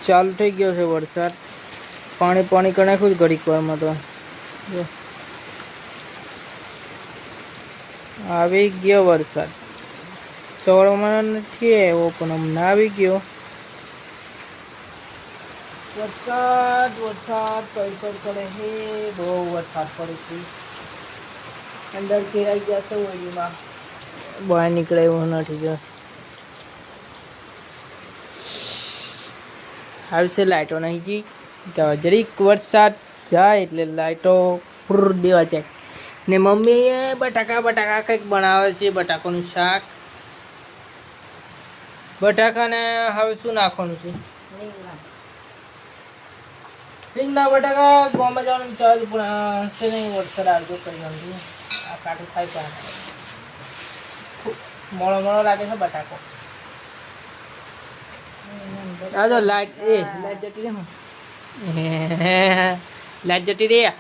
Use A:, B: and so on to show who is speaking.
A: ચાલુ થઈ ગયો છે વરસાદ. પાણી પાણી કરી નાખ્યું ઘડીક વારમાં તો. જો આવી ગયો વરસાદ. સવારમાં નથી આવ્યો પણ હમણાં આવી ગયો વરસાદ. વરસાદ પૈસા પડે છે, બહુ વરસાદ પડે છે. અંદર ઘેરાઈ ગયા છે ઓલીમાં, બહાર નીકળે એવું નથી. જો આવશે લાઈટો નહીં જી જરીક વરસાદ જાય એટલે લાઈટો પૂર દેવા જાય. ને મમ્મીએ બટાકા કંઈક બનાવે છે, બટાકાનું શાક. બટાકાને હવે શું નાખવાનું છે? રીંગણા બટાકા. ગામમાં જવાનું ચાલુ પણ છે નહીં, વરસાદ આવતો કરી નાખજો. આ કાઢી ખાઈ પણ મોળો મોળો લાગે છે બટાકો. આ તો લાઈટ જતી રહે, લાઈટ જતી રહે.